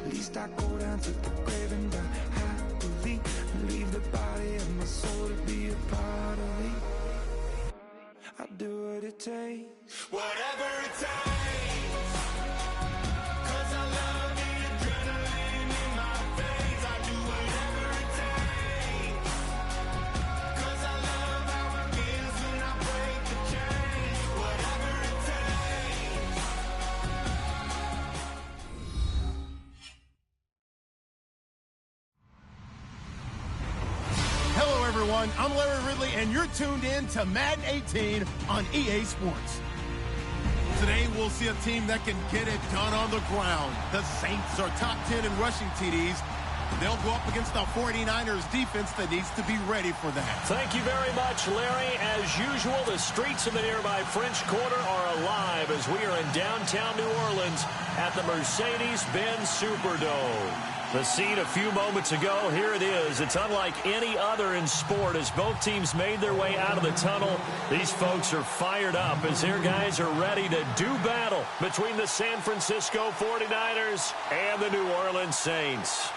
At least I go down to the grave and die happily, and leave the body of my soul to be a part of me. I'll do what it takes, whatever it takes, 'cause I love the adrenaline in my veins. I do whatever it takes, 'cause I love how it feels when I break the chains. Whatever it takes. Hello, everyone. I'm Larry Ridley, and you're tuned in to Madden 18 on EA Sports. Today, we'll see a team that can get it done on the ground. The Saints are top 10 in rushing TDs. They'll go up against the 49ers defense that needs to be ready for that. Thank you very much, Larry. As usual, the streets of the nearby French Quarter are alive as we are in downtown New Orleans at the Mercedes-Benz Superdome. The scene a few moments ago, here it is. It's unlike any other in sport as both teams made their way out of the tunnel. These folks are fired up as their guys are ready to do battle between the San Francisco 49ers and the New Orleans Saints.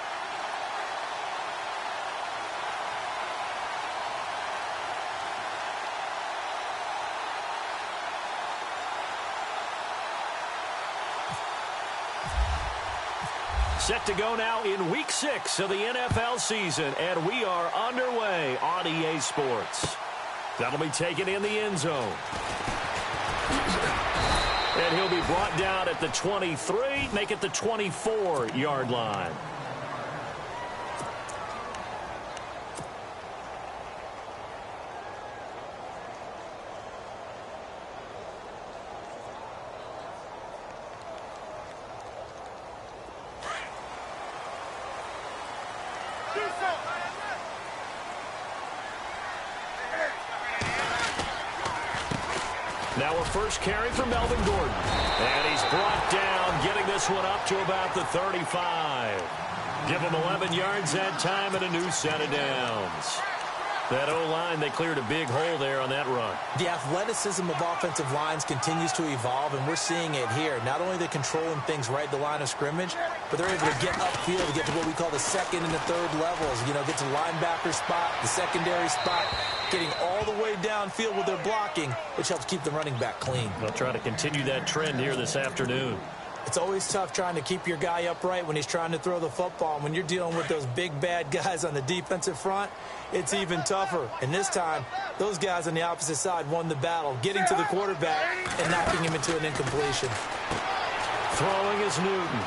Set to go now in Week 6 of the NFL season, and we are underway on EA Sports. That'll be taken in the end zone. And he'll be brought down at the 23, make it the 24-yard line. Now a first carry for Melvin Gordon. And he's brought down, getting this one up to about the 35. Give him 11 yards that time and a new set of downs. That O-line, they cleared a big hole there on that run. The athleticism of offensive lines continues to evolve, and we're seeing it here. Not only are they controlling things right at the line of scrimmage, but they're able to get upfield to get to what we call the second and the third levels. You know, get to the linebacker spot, the secondary spot, getting all the way downfield with their blocking, which helps keep the running back clean. They'll try to continue that trend here this afternoon. It's always tough trying to keep your guy upright when he's trying to throw the football. And when you're dealing with those big, bad guys on the defensive front, it's even tougher. And this time, those guys on the opposite side won the battle, getting to the quarterback and knocking him into an incompletion. Throwing is Newton.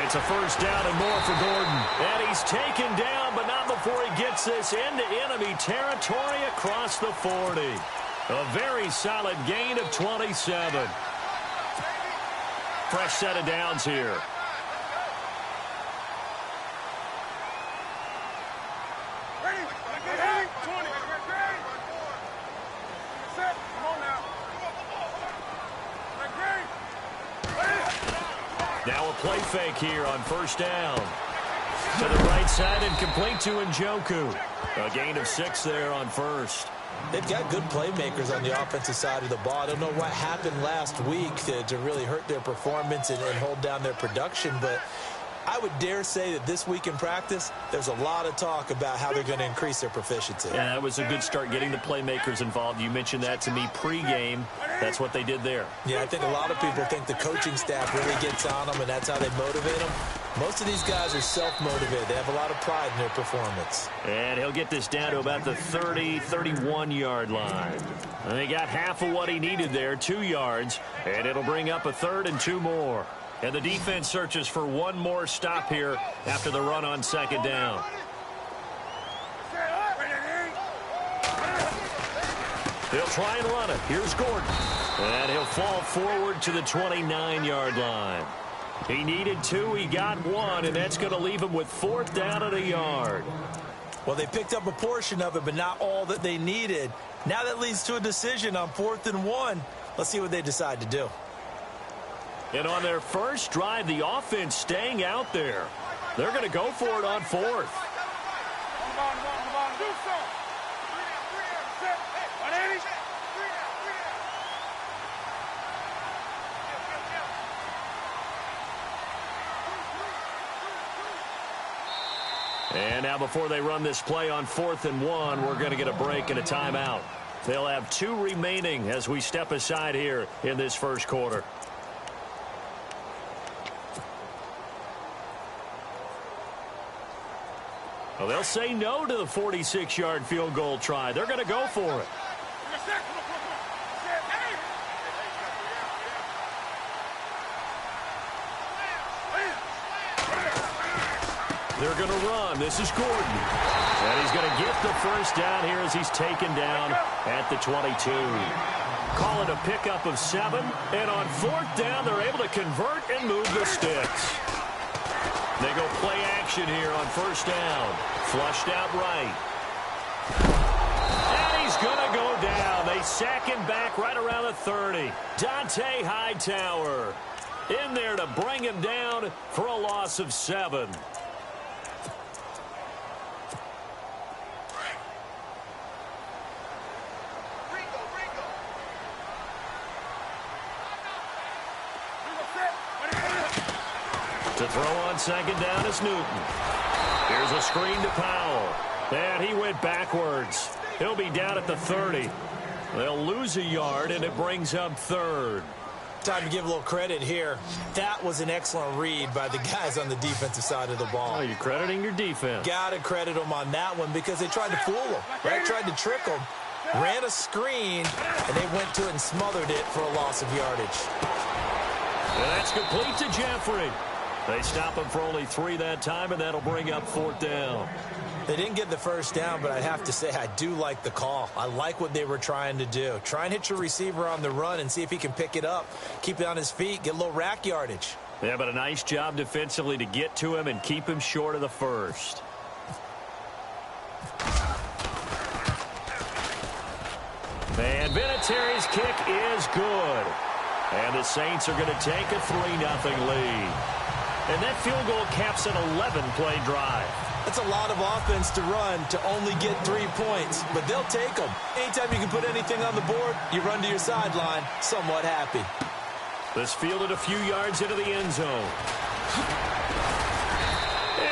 It's a first down and more for Gordon. And he's taken down, but not before he gets this into enemy territory across the 40. A very solid gain of 27. Fresh set of downs here. Now a play fake here on first down. To the right side and complete to Njoku. A gain of 6 there on first. They've got good playmakers on the offensive side of the ball. I don't know what happened last week to really hurt their performance and hold down their production, but I would dare say that this week in practice, there's a lot of talk about how they're going to increase their proficiency. Yeah, that was a good start getting the playmakers involved. You mentioned that to me pregame. That's what they did there. Yeah, I think a lot of people think the coaching staff really gets on them, and that's how they motivate them. Most of these guys are self-motivated. They have a lot of pride in their performance. And he'll get this down to about the 30, 31-yard line. And he got half of what he needed there, 2 yards, and it'll bring up a 3rd and 2 more. And the defense searches for one more stop here after the run on second down. They'll try and run it. Here's Gordon. And he'll fall forward to the 29-yard line. He needed 2, he got 1, and that's going to leave him with 4th down and a yard. Well, they picked up a portion of it, but not all that they needed. Now that leads to a decision on 4th and 1. Let's see what they decide to do. And on their first drive, the offense staying out there. They're going to go for it on 4th. And now before they run this play on 4th and 1, we're going to get a break and a timeout. They'll have 2 remaining as we step aside here in this first quarter. Well, they'll say no to the 46-yard field goal try. They're going to go for it. They're going to run. This is Gordon. And he's going to get the first down here as he's taken down at the 22. Call it a pickup of 7. And on 4th down, they're able to convert and move the sticks. They go play action here on 1st down. Flushed out right. And he's going to go down. They sack him back right around the 30. Dante Hightower in there to bring him down for a loss of 7. To throw on 2nd down is Newton. Here's a screen to Powell. And he went backwards. He'll be down at the 30. They'll lose a yard, and it brings up 3rd. Time to give a little credit here. That was an excellent read by the guys on the defensive side of the ball. Oh, you're crediting your defense. Got to credit them on that one because they tried to fool them, right? Tried to trick them. Ran a screen, and they went to it and smothered it for a loss of yardage. And that's complete to Jeffrey. They stop him for only 3 that time, and that'll bring up 4th down. They didn't get the first down, but I have to say I do like the call. I like what they were trying to do. Try and hit your receiver on the run and see if he can pick it up. Keep it on his feet, get a little rack yardage. Yeah, but a nice job defensively to get to him and keep him short of the first. And Vinatieri's kick is good. And the Saints are going to take a 3-0 lead. And that field goal caps an 11-play drive. That's a lot of offense to run to only get 3 points, but they'll take them. Anytime you can put anything on the board, you run to your sideline, somewhat happy. This fielded a few yards into the end zone.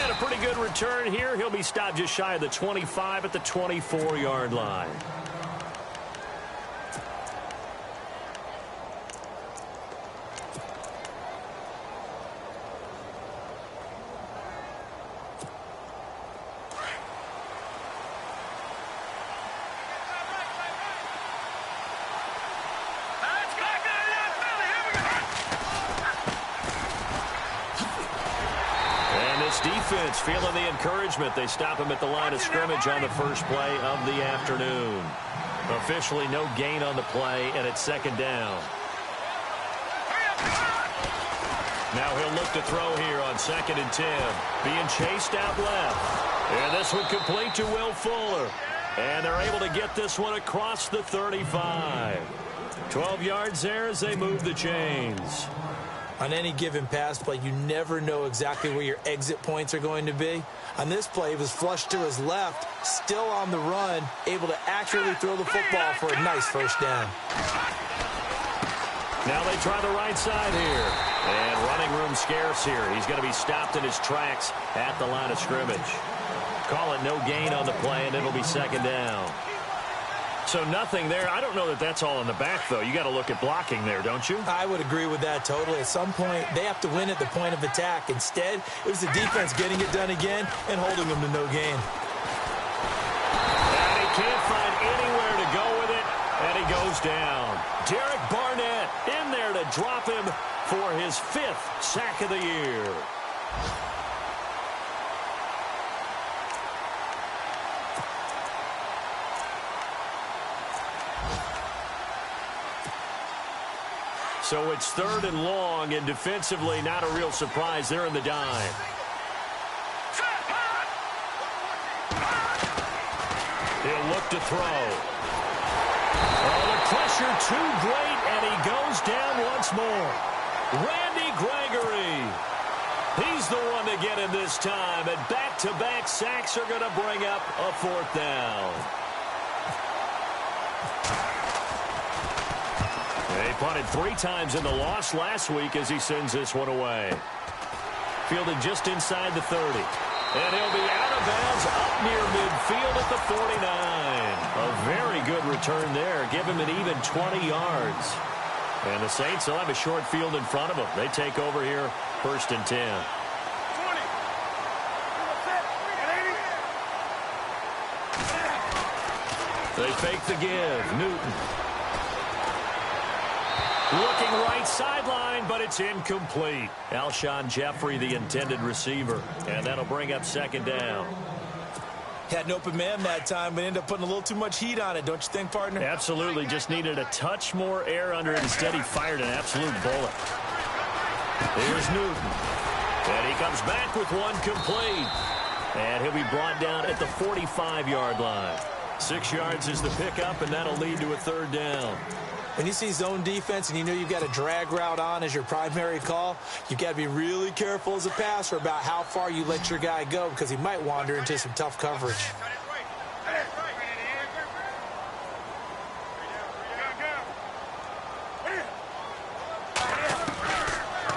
And a pretty good return here. He'll be stopped just shy of the 25 at the 24-yard line. Defense feeling the encouragement. They stop him at the line of scrimmage on the first play of the afternoon. Officially no gain on the play, and it's 2nd down. Now he'll look to throw here on 2nd and 10. Being chased out left. And this one complete to Will Fuller. And they're able to get this one across the 35. 12 yards there as they move the chains. On any given pass play, you never know exactly where your exit points are going to be. On this play, he was flushed to his left, still on the run, able to accurately throw the football for a nice first down. Now they try the right side here. And running room scarce here. He's going to be stopped in his tracks at the line of scrimmage. Call it no gain on the play, and it'll be 2nd down. So nothing there. I don't know that that's all in the back, though. You got to look at blocking there, don't you? I would agree with that totally. At some point, they have to win at the point of attack. Instead, it was the defense getting it done again and holding them to no gain. And he can't find anywhere to go with it, and he goes down. Derek Barnett in there to drop him for his 5th sack of the year. So it's 3rd and long, and defensively not a real surprise. They're in the dime. He'll look to throw. Oh, the pressure too great, and he goes down once more. Randy Gregory. He's the one to get him this time, and back-to-back sacks are going to bring up a 4th down. They punted 3 times in the loss last week as he sends this one away. Fielded just inside the 30. And he'll be out of bounds up near midfield at the 49. A very good return there. Give him an even 20 yards. And the Saints will have a short field in front of them. They take over here, 1st and 10. They fake the give. Newton. Looking right sideline, but it's incomplete. Alshon Jeffrey, the intended receiver. And that'll bring up 2nd down. Had an open man that time, but ended up putting a little too much heat on it, don't you think, partner? Absolutely. Just needed a touch more air under it. Instead, he fired an absolute bullet. Here's Newton. And he comes back with one complete. And he'll be brought down at the 45-yard line. 6 yards is the pickup, and that'll lead to a 3rd down. When you see zone defense and you know you've got a drag route on as your primary call, you've got to be really careful as a passer about how far you let your guy go because he might wander into some tough coverage.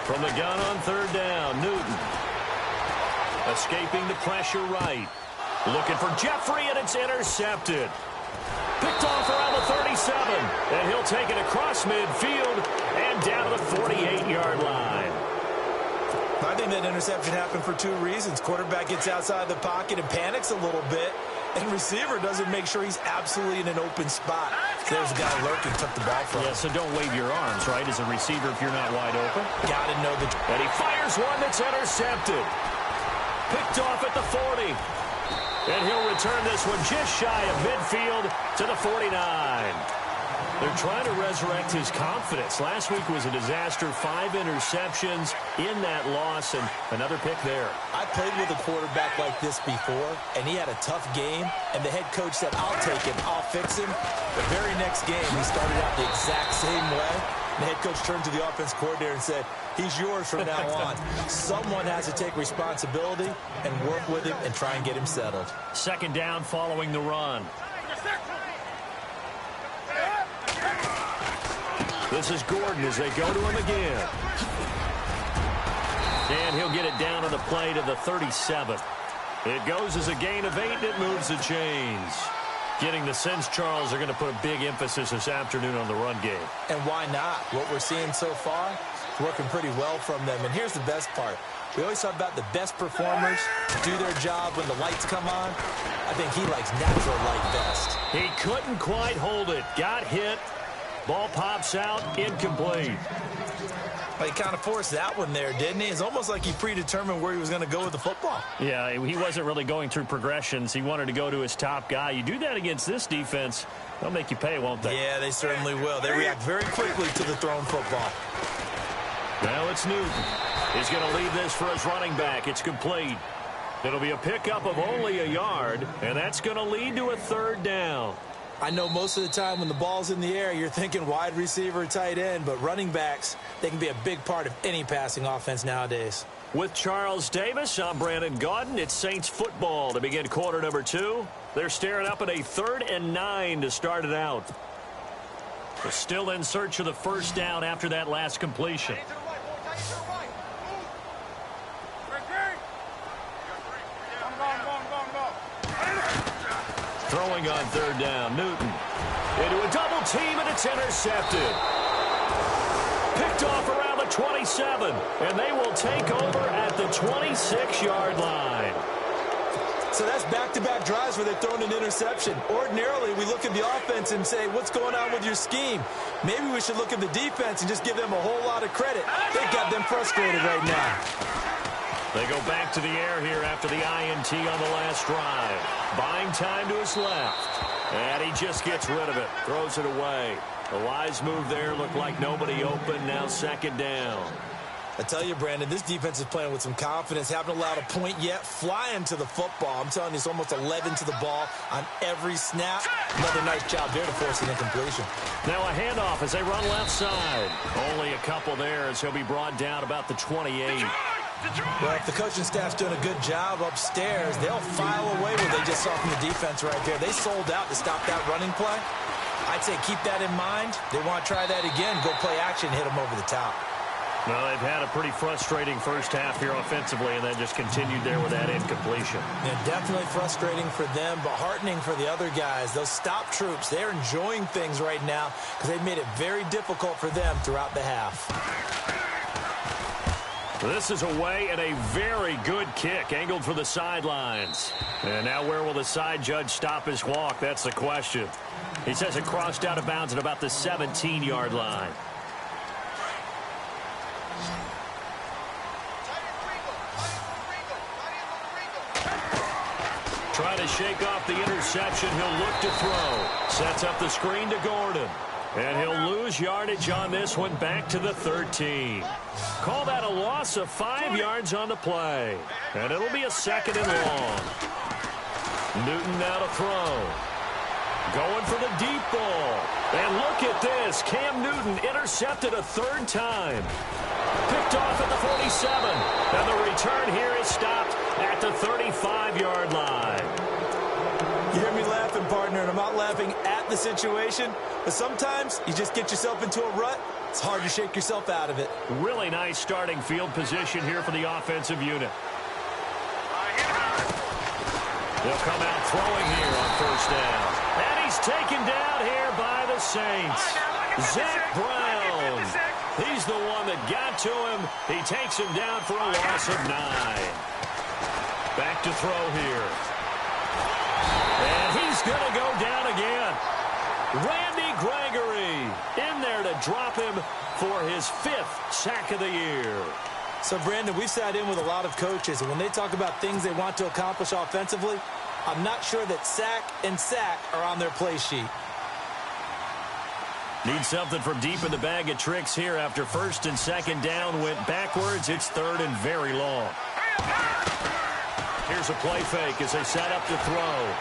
From the gun on 3rd down, Newton. Escaping the pressure right. Looking for Jeffrey, and it's intercepted. Picked off around the 37, and he'll take it across midfield and down to the 48-yard line. I think that interception happened for 2 reasons. Quarterback gets outside the pocket and panics a little bit, and receiver doesn't make sure he's absolutely in an open spot. There's a guy lurking, took the ball from him. Yeah, so don't wave your arms, right, as a receiver if you're not wide open. Got to know the... And he fires one that's intercepted. Picked off at the 40. And he'll return this one just shy of midfield to the 49. They're trying to resurrect his confidence. Last week was a disaster. 5 interceptions in that loss, and another pick there. I played with a quarterback like this before, and he had a tough game, and the head coach said, I'll take him, I'll fix him. The very next game, he started out the exact same way. The head coach turned to the offense coordinator and said, he's yours from now on. Someone has to take responsibility and work with him and try and get him settled. 2nd down following the run. This is Gordon as they go to him again. And he'll get it down on the play to the 37. It goes as a gain of 8, and it moves the chains. Getting the sense Charles are going to put a big emphasis this afternoon on the run game. And why not? What we're seeing so far is working pretty well from them. And here's the best part. We always talk about the best performers do their job when the lights come on. I think he likes natural light best. He couldn't quite hold it. Got hit. Ball pops out. Incomplete. Well, he kind of forced that one there, didn't he? It's almost like he predetermined where he was going to go with the football. Yeah, he wasn't really going through progressions. He wanted to go to his top guy. You do that against this defense, they'll make you pay, won't they? Yeah, they certainly will. They react very quickly to the thrown football. Now it's Newton. He's going to lead this for his running back. It's complete. It'll be a pickup of only a yard, and that's going to lead to a 3rd down. I know most of the time when the ball's in the air, you're thinking wide receiver, tight end, but running backs, they can be a big part of any passing offense nowadays. With Charles Davis, I'm Brandon Gaudin. It's Saints football to begin quarter number 2. They're staring up at a 3rd and 9 to start it out. They're still in search of the 1st down after that last completion. Throwing on 3rd down, Newton. Into a double team, and it's intercepted. Picked off around the 27, and they will take over at the 26-yard line. So that's back-to-back drives where they've thrown an interception. Ordinarily, we look at the offense and say, what's going on with your scheme? Maybe we should look at the defense and just give them a whole lot of credit. They've got them frustrated right now. They go back to the air here after the INT on the last drive. Buying time to his left. And he just gets rid of it. Throws it away. A wise move there. Looked like nobody open. Now 2nd down. I tell you, Brandon, this defense is playing with some confidence. Haven't allowed a point yet. Flying to the football. I'm telling you, it's almost 11 to the ball on every snap. Another nice job there to force an incompletion. Now a handoff as they run left side. Only a couple there as he'll be brought down about the 28. Well, if the coaching staff's doing a good job upstairs, they'll file away what they just saw from the defense right there. They sold out to stop that running play. I'd say keep that in mind. They want to try that again, go play action, hit them over the top. Well, they've had a pretty frustrating first half here offensively, and then just continued there with that incompletion. Yeah, definitely frustrating for them, but heartening for the other guys. Those stop troops, they're enjoying things right now because they've made it very difficult for them throughout the half. This is away and a very good kick, angled for the sidelines. And now where will the side judge stop his walk? That's the question. He says it crossed out of bounds at about the 17-yard line. Trying to shake off the interception. He'll look to throw. Sets up the screen to Gordon. And he'll lose yardage on this one, back to the 13. Call that a loss of 5 yards on the play. And it'll be a 2nd and long. Newton now to throw. Going for the deep ball. And look at this. Cam Newton intercepted a 3rd time. Picked off at the 47. And the return here is stopped at the 35-yard line. You hear me laughing, partner, and I'm not laughing at the situation, but sometimes you just get yourself into a rut. It's hard to shake yourself out of it. Really nice starting field position here for the offensive unit. They'll come out throwing here on 1st down. And he's taken down here by the Saints. Zach Brown. He's the one that got to him. He takes him down for a loss of 9. Back to throw here. And he's going to go down again. Randy Gregory in there to drop him for his 5th sack of the year. So, Brandon, we've sat in with a lot of coaches, and when they talk about things they want to accomplish offensively, I'm not sure that sack and sack are on their play sheet. Need something from deep in the bag of tricks here after 1st and 2nd down went backwards. It's 3rd and very long. Here's a play fake as they set up to throw.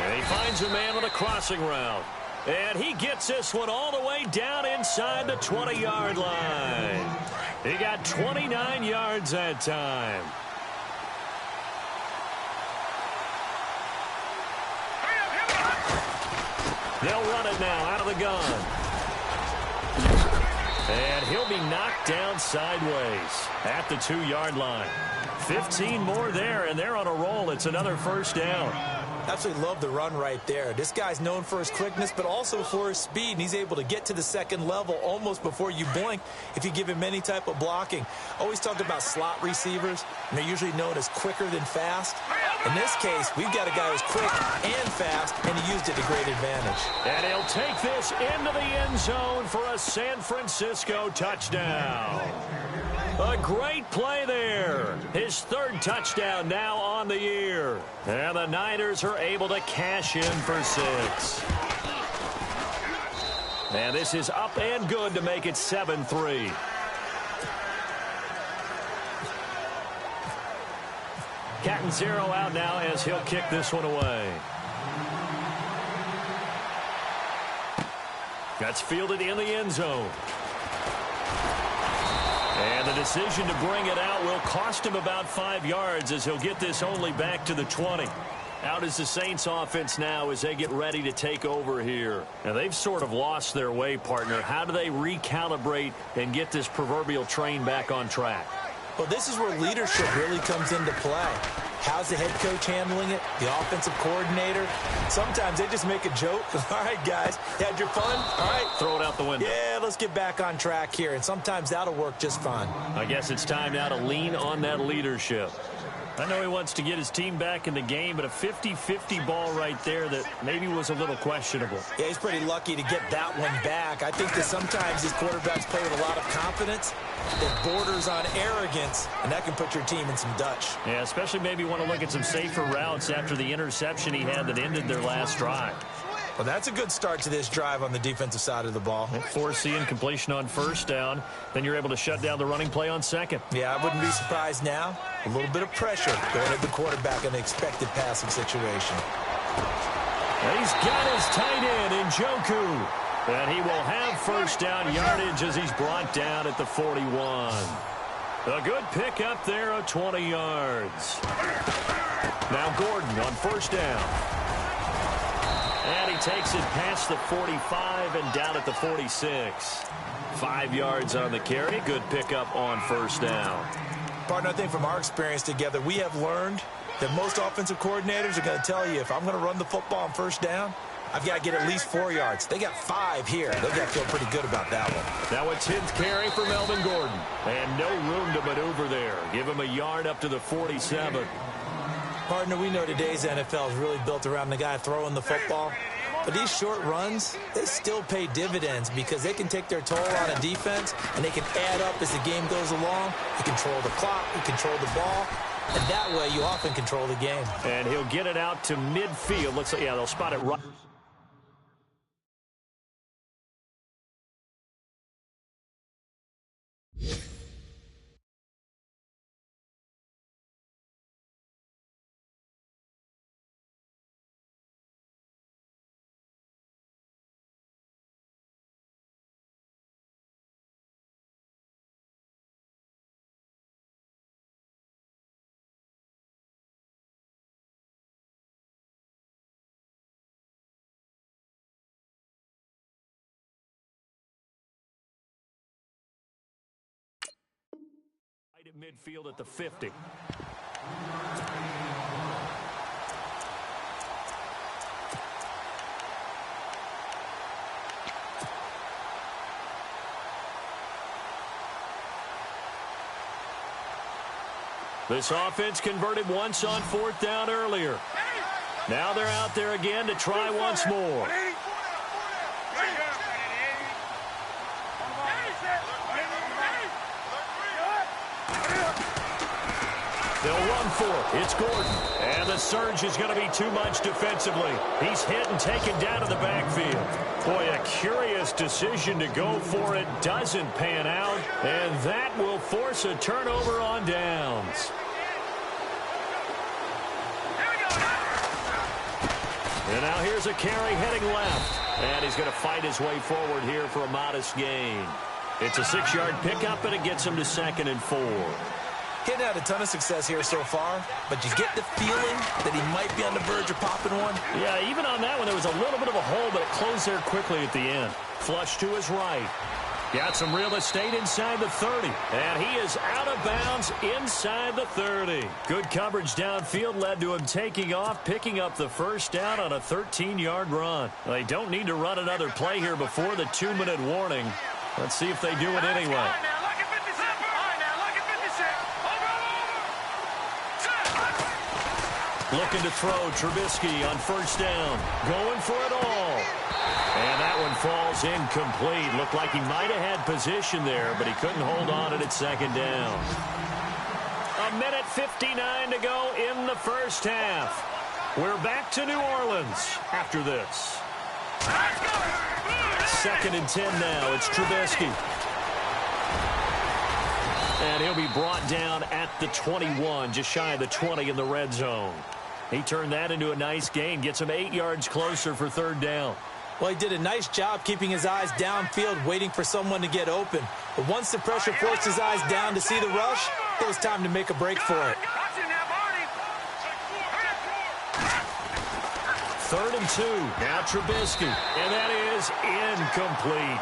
And he finds a man on a crossing route. And he gets this one all the way down inside the 20-yard line. He got 29 yards that time. They'll run it now out of the gun. And he'll be knocked down sideways at the 2-yard line. 15 more there, and they're on a roll. It's another 1st down. Absolutely love the run right there. This guy's known for his quickness, but also for his speed, and he's able to get to the 2nd level almost before you blink if you give him any type of blocking. Always talked about slot receivers, and they're usually known as quicker than fast. In this case, we've got a guy who's quick and fast, and he used it to great advantage. And he'll take this into the end zone for a San Francisco touchdown. A great play there. His 3rd touchdown now on the year. And the Niners are able to cash in for 6. And this is up and good to make it 7-3. Cat and 0 out now as he'll kick this one away. That's fielded in the end zone. And the decision to bring it out will cost him about 5 yards as he'll get this only back to the 20. Out is the Saints offense now as they get ready to take over here. Now they've sort of lost their way, partner. How do they recalibrate and get this proverbial train back on track? Well, this is where leadership really comes into play. How's the head coach handling it? The offensive coordinator? Sometimes they just make a joke. All right, guys, you had your fun? All right. Throw it out the window. Yeah, let's get back on track here. And sometimes that'll work just fine. I guess it's time now to lean on that leadership. I know he wants to get his team back in the game, but a 50-50 ball right there that maybe was a little questionable. Yeah, he's pretty lucky to get that one back. I think that sometimes these quarterbacks play with a lot of confidence that borders on arrogance, and that can put your team in some Dutch. Yeah, especially maybe want to look at some safer routes after the interception he had that ended their last drive. Well, that's a good start to this drive on the defensive side of the ball. Foreseeing completion on 1st down. Then you're able to shut down the running play on 2nd. Yeah, I wouldn't be surprised now. A little bit of pressure going at the quarterback in an expected passing situation. And he's got his tight end, Njoku. And he will have 1st down yardage as he's brought down at the 41. A good pick up there of 20 yards. Now Gordon on 1st down. And he takes it past the 45 and down at the 46. 5 yards on the carry. Good pickup on first down. Partner, I think from our experience together, we have learned that most offensive coordinators are going to tell you, if I'm going to run the football on first down, I've got to get at least 4 yards. They got 5 here. They got to feel pretty good about that one. Now a 10th carry for Melvin Gordon. And no room to maneuver there. Give him a yard up to the 47. Partner, we know today's NFL is really built around the guy throwing the football. But these short runs, they still pay dividends because they can take their toll on a defense, and they can add up as the game goes along. You control the clock, you control the ball, and that way you often control the game. And he'll get it out to midfield. Looks like, yeah, they'll spot it right. At midfield at the 50. This offense converted once on 4th down earlier. Now they're out there again to try once more. They'll run for it. It's Gordon. And the surge is going to be too much defensively. He's hit and taken down to the backfield. Boy, a curious decision to go for it. Doesn't pan out. And that will force a turnover on downs. And now here's a carry heading left. And he's going to fight his way forward here for a modest gain. It's a 6-yard pickup, and it gets him to 2nd and 4. He's had a ton of success here so far, but you get the feeling that he might be on the verge of popping one. Yeah, even on that one, there was a little bit of a hole, but it closed there quickly at the end. Flush to his right. Got some real estate inside the 30. And he is out of bounds inside the 30. Good coverage downfield led to him taking off, picking up the first down on a 13-yard run. They don't need to run another play here before the 2-minute warning. Let's see if they do it anyway. Looking to throw, Trubisky on first down. Going for it all. And that one falls incomplete. Looked like he might have had position there, but he couldn't hold on at 2nd down. 1:59 to go in the first half. We're back to New Orleans after this. 2nd and 10 now. It's Trubisky. And he'll be brought down at the 21, just shy of the 20 in the red zone. He turned that into a nice gain, gets him 8 yards closer for 3rd down. Well, he did a nice job keeping his eyes downfield, waiting for someone to get open. But once the pressure forced his eyes down to see the rush, it was time to make a break for it. 3rd and 2. Now Trubisky. And that is incomplete.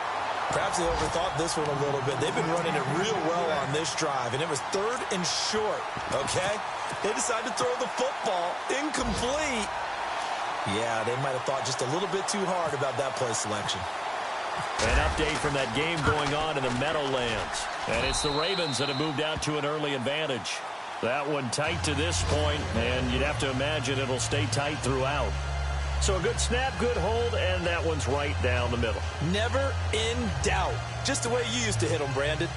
Perhaps they overthought this one a little bit. They've been running it real well on this drive, and it was 3rd and short, okay? They decided to throw the football incomplete. Yeah, they might have thought just a little bit too hard about that play selection. An update from that game going on in the Meadowlands. And it's the Ravens that have moved out to an early advantage. That one tight to this point, and you'd have to imagine it'll stay tight throughout. So a good snap, good hold, and that one's right down the middle. Never in doubt. Just the way you used to hit them, Brandon.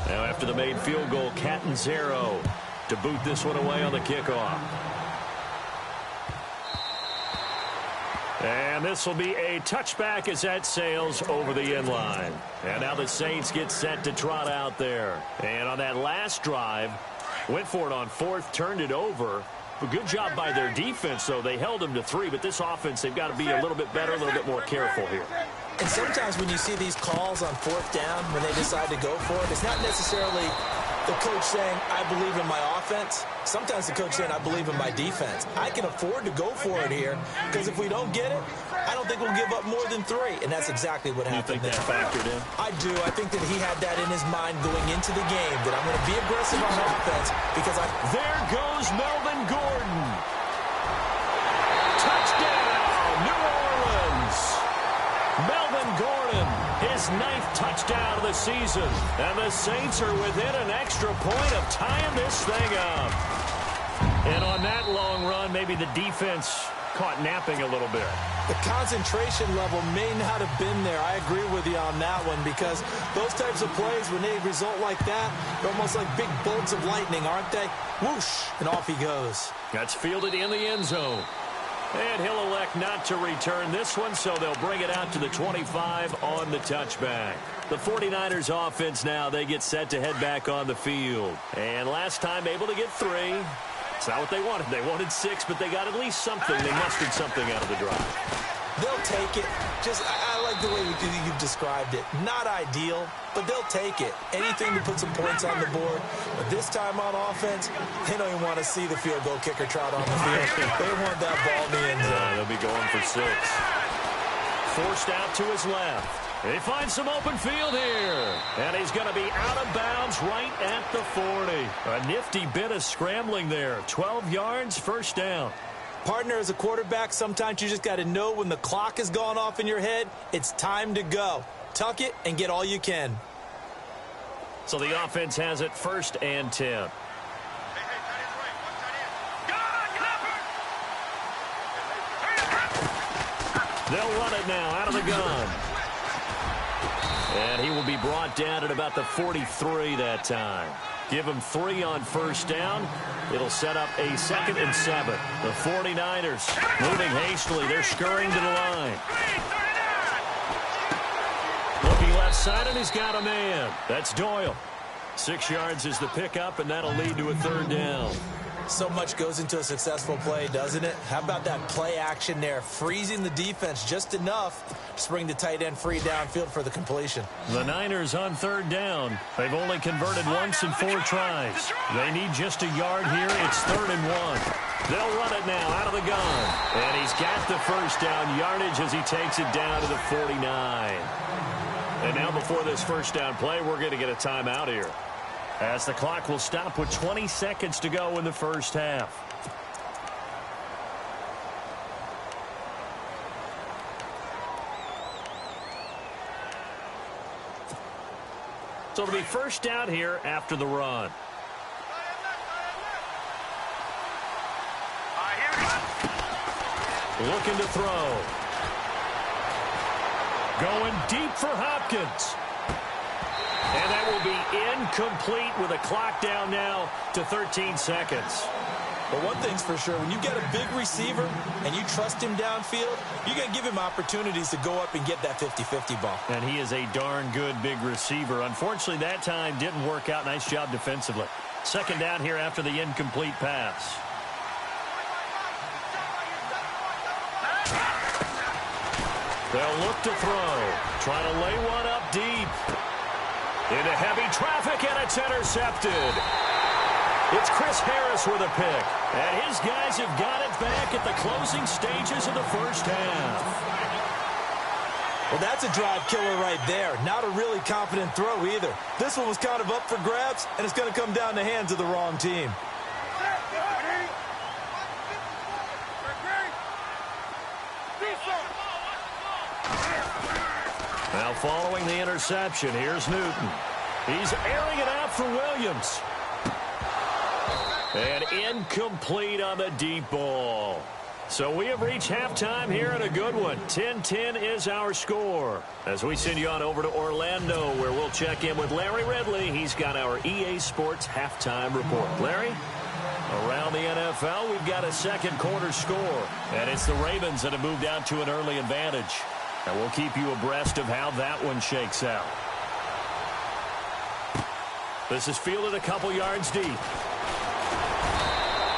Now after the made field goal, Catanzaro to boot this one away on the kickoff. And this will be a touchback as that sails over the end line. And now the Saints get set to trot out there. And on that last drive, went for it on 4th, turned it over. A good job by their defense, though. They held them to 3, but this offense, they've got to be a little bit better, a little bit more careful here. And sometimes when you see these calls on 4th down, when they decide to go for it, it's not necessarily the coach saying, I believe in my offense. Sometimes the coach saying, I believe in my defense. I can afford to go for it here because if we don't get it, I don't think we'll give up more than 3. And that's exactly what happened there. You think that factored in? I do. I think that he had that in his mind going into the game, that I'm going to be aggressive on offense because There goes Melvin Gordon. Touchdown, New Orleans. Melvin Gordon, his 9th touchdown of the season. And the Saints are within an extra point of tying this thing up. And on that long run, maybe the defense caught napping a little bit. The concentration level may not have been there. I agree with you on that one because those types of plays, when they result like that, they're almost like big bolts of lightning, aren't they? Whoosh, and off he goes. That's fielded in the end zone. And he'll elect not to return this one, so they'll bring it out to the 25 on the touchback. The 49ers offense now, they get set to head back on the field. And last time able to get 3. It's not what they wanted. They wanted 6, but they got at least something. They mustered something out of the drive. They'll take it. I like the way you've described it. Not ideal, but they'll take it. Anything to put some points on the board. But this time on offense, they don't even want to see the field goal kicker trot on the field. They want that ball in the end zone. They'll be going for 6. Forced out to his left. They find some open field here. And he's going to be out of bounds right at the 40. A nifty bit of scrambling there. 12 yards, first down. Partner, as a quarterback, sometimes you just got to know when the clock has gone off in your head, it's time to go. Tuck it and get all you can. So the offense has it 1st and 10. They'll run it now out of the gun. And he will be brought down at about the 43 that time. Give him 3 on first down. It'll set up a 2nd and 7. The 49ers moving hastily. They're scurrying to the line. Looking left side, and he's got a man. That's Doyle. 6 yards is the pickup, and that'll lead to a 3rd down. So much goes into a successful play, doesn't it? How about that play action there? Freezing the defense just enough to bring the tight end free downfield for the completion. The Niners on 3rd down. They've only converted once in 4 tries. They need just a yard here. It's 3rd and 1. They'll run it now out of the gun. And he's got the first down yardage as he takes it down to the 49. And now before this first down play, we're going to get a timeout here, as the clock will stop with 20 seconds to go in the first half. So it'll be first down here after the run. Looking to throw. Going deep for Hopkins. And that will be incomplete with a clock down now to 13 seconds. But one thing's for sure, when you get a big receiver and you trust him downfield, you're going to give him opportunities to go up and get that 50-50 ball. And he is a darn good big receiver. Unfortunately, that time didn't work out. Nice job defensively. 2nd down here after the incomplete pass. They'll look to throw. Trying to lay one up deep. Into heavy traffic, and it's intercepted. It's Chris Harris with a pick. And his guys have got it back at the closing stages of the first half. Well, that's a drive killer right there. Not a really confident throw either. This one was kind of up for grabs, and it's going to come down the hands of the wrong team. Now following the interception, here's Newton. He's airing it out for Williams. And incomplete on the deep ball. So we have reached halftime here in a good one. 10-10 is our score. As we send you on over to Orlando, where we'll check in with Larry Ridley. He's got our EA Sports halftime report. Larry? Around the NFL, we've got a 2nd quarter score. And it's the Ravens that have moved out to an early advantage. And we'll keep you abreast of how that one shakes out. This is fielded a couple yards deep.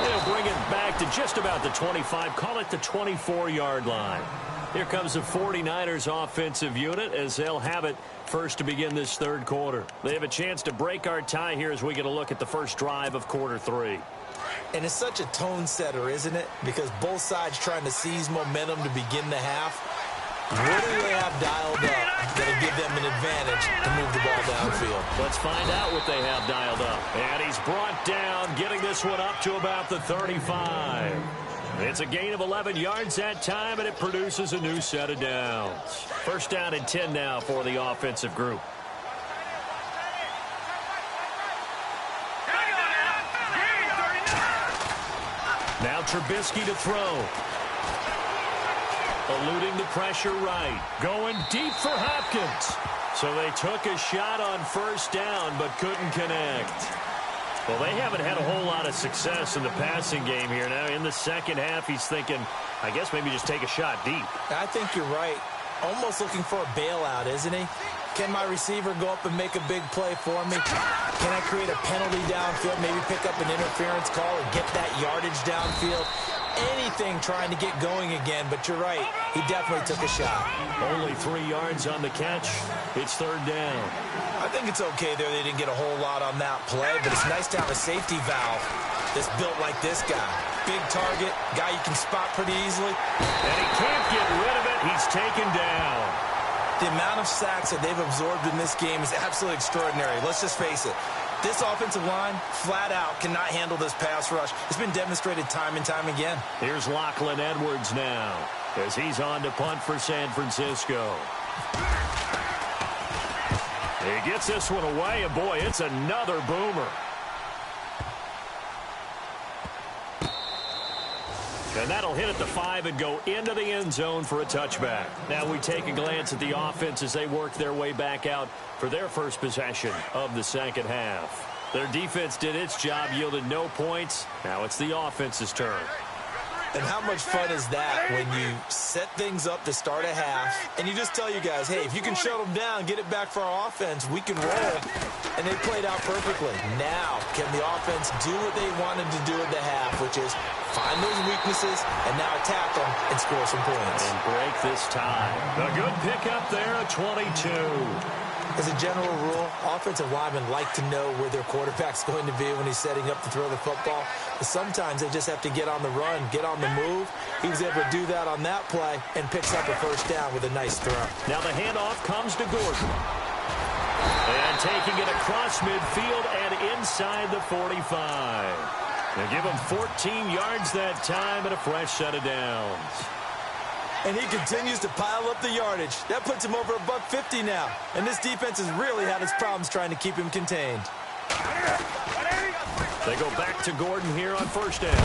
They'll bring it back to just about the 25, call it the 24-yard line. Here comes the 49ers offensive unit as they'll have it first to begin this third quarter. They have a chance to break our tie here as we get a look at the first drive of quarter 3. And it's such a tone setter, isn't it? Because both sides trying to seize momentum to begin the half. What do they have dialed up that'll give them an advantage to move the ball downfield? Let's find out what they have dialed up. And he's brought down, getting this one up to about the 35. It's a gain of 11 yards that time, and it produces a new set of downs. First down and 10 now for the offensive group. Now Trubisky to throw. Eluding the pressure right. Going deep for Hopkins. So they took a shot on first down but couldn't connect. Well, they haven't had a whole lot of success in the passing game here. Now in the second half, he's thinking, I guess maybe just take a shot deep. I think you're right. Almost looking for a bailout, isn't he? Can my receiver go up and make a big play for me? Can I create a penalty downfield, maybe pick up an interference call and get that yardage downfield? Anything trying to get going again, but you're right. He definitely took a shot. Only 3 yards on the catch. It's third down. I think it's okay there. They didn't get a whole lot on that play, but it's nice to have a safety valve that's built like this guy. Big target, guy you can spot pretty easily. And he can't get rid of it. He's taken down. The amount of sacks that they've absorbed in this game is absolutely extraordinary. Let's just face it. This offensive line, flat out, cannot handle this pass rush. It's been demonstrated time and time again. Here's Lachlan Edwards now as he's on to punt for San Francisco. He gets this one away, and boy, it's another boomer. And that'll hit at the 5 and go into the end zone for a touchback. Now we take a glance at the offense as they work their way back out for their first possession of the second half. Their defense did its job, yielded no points. Now it's the offense's turn. And how much fun is that when you set things up to start a half and you just tell you guys, hey, if you can shut them down, get it back for our offense, we can roll. And they played out perfectly. Now, can the offense do what they wanted to do at the half, which is find those weaknesses and now attack them and score some points. And break this tie. A good pickup there, a 22. As a general rule, offensive linemen like to know where their quarterback's going to be when he's setting up to throw the football. But sometimes they just have to get on the run, get on the move. He was able to do that on that play and picks up a first down with a nice throw. Now the handoff comes to Gordon. And taking it across midfield and inside the 45. They give him 14 yards that time and a fresh set of downs. And he continues to pile up the yardage. That puts him over $150 now. And this defense has really had its problems trying to keep him contained. They go back to Gordon here on first down.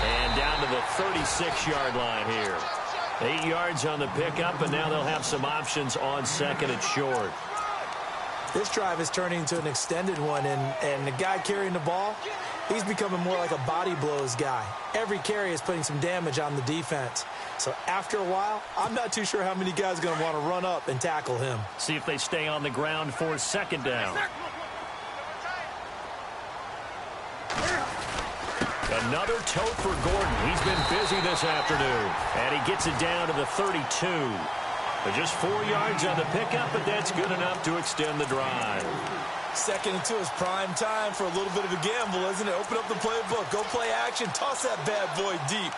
And down to the 36-yard line here. 8 yards on the pickup, and now they'll have some options on second and short. This drive is turning into an extended one, and the guy carrying the ball, he's becoming more like a body blows guy. Every carry is putting some damage on the defense. So after a while, I'm not too sure how many guys are going to want to run up and tackle him. See if they stay on the ground for second down. Another tote for Gordon. He's been busy this afternoon. And he gets it down to the 32. But just 4 yards on the pickup, but that's good enough to extend the drive. Second and 2 is prime time for a little bit of a gamble, isn't it? Open up the playbook, go play action, toss that bad boy deep.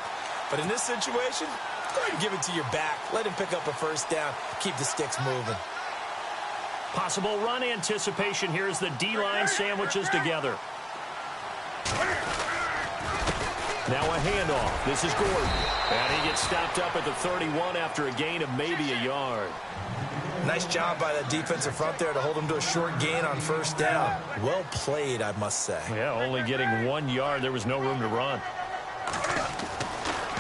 But in this situation, go ahead and give it to your back. Let him pick up a first down. Keep the sticks moving. Possible run anticipation here as the D-line sandwiches together. Now a handoff. This is Gordon. And he gets stopped up at the 31 after a gain of maybe a yard. Nice job by that defensive front there to hold him to a short gain on first down. Well played, I must say. Yeah, only getting 1 yard. There was no room to run.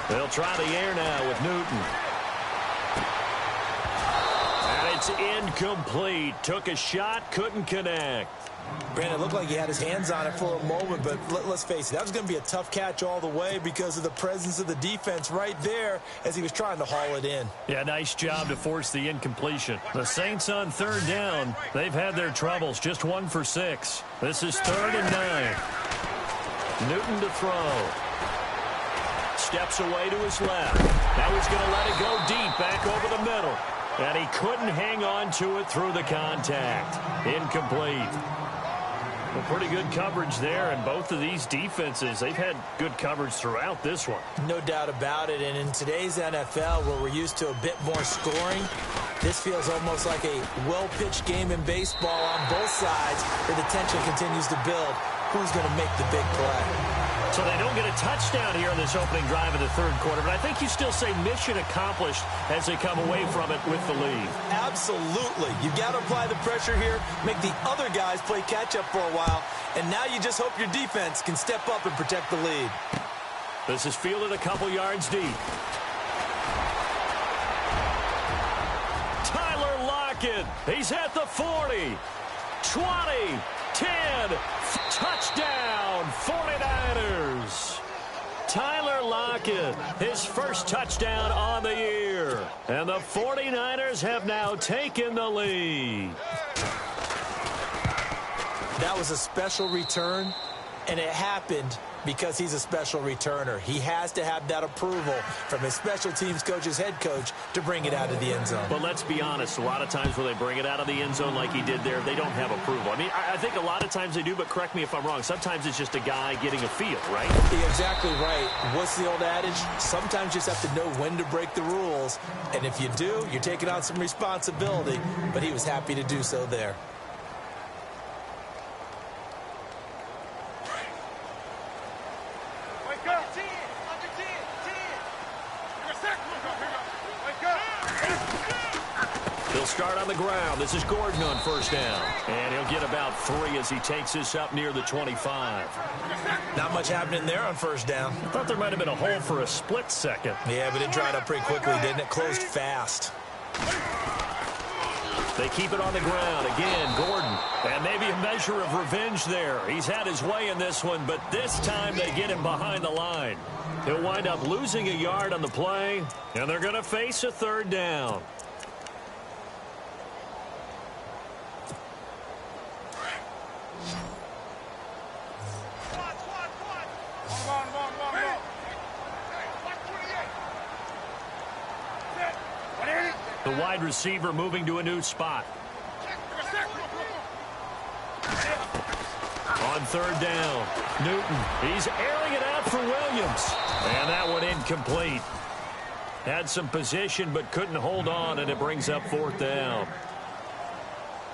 They'll try the air now with Newton. And it's incomplete. Took a shot, couldn't connect. Brandon, it looked like he had his hands on it for a moment, but let's face it, that was going to be a tough catch all the way because of the presence of the defense right there as he was trying to haul it in. Yeah, nice job to force the incompletion. The Saints on third down. They've had their troubles, just 1 for 6. This is 3rd and 9. Newton to throw. steps away to his left. Now he's going to let it go deep back over the middle. And he couldn't hang on to it through the contact. Incomplete. Well, pretty good coverage there, and both of these defenses, they've had good coverage throughout this one. No doubt about it, and in today's NFL, where we're used to a bit more scoring, this feels almost like a well-pitched game in baseball on both sides, where the tension continues to build. Who's going to make the big play? So they don't get a touchdown here in this opening drive of the third quarter, but I think you still say mission accomplished as they come away from it with the lead. Absolutely. You've got to apply the pressure here, make the other guys play catch-up for a while, and now you just hope your defense can step up and protect the lead. This is fielded a couple yards deep. Tyler Lockett, he's at the 40, 20, 10, touchdown, 49ers. Tyler Lockett, his first touchdown on the year. And the 49ers have now taken the lead. That was a special return, and it happened because he's a special returner. He has to have that approval from his special teams coach, his head coach, to bring it out of the end zone. But let's be honest, a lot of times when they bring it out of the end zone like he did there, they don't have approval. I mean, I think a lot of times they do, but correct me if I'm wrong. Sometimes it's just a guy getting a feel, right? You're exactly right. What's the old adage? Sometimes you just have to know when to break the rules. And if you do, you're taking on some responsibility. But he was happy to do so there. He'll start on the ground. This is Gordon on first down. And he'll get about 3 as he takes this up near the 25. Not much happening there on first down. I thought there might have been a hole for a split second. Yeah, but it dried up pretty quickly, didn't it? Closed fast. They keep it on the ground. Again, Gordon. And maybe a measure of revenge there. He's had his way in this one, but this time they get him behind the line. He'll wind up losing a yard on the play, and they're going to face a third down. The wide receiver moving to a new spot. On third down, Newton. He's airing it out for Williams. And that one incomplete. Had some position but couldn't hold on, and it brings up fourth down.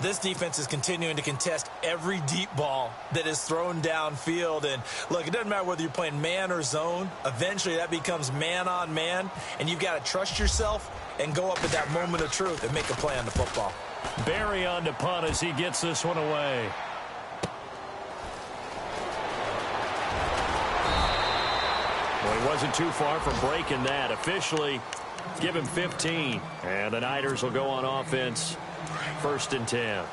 This defense is continuing to contest every deep ball that is thrown downfield. And, look, it doesn't matter whether you're playing man or zone. Eventually, that becomes man-on-man, and you've got to trust yourself and go up at that moment of truth and make a play on the football. Barry on to punt as he gets this one away. Well, he wasn't too far from breaking that. Officially, give him 15. And the Niners will go on offense. First and 10.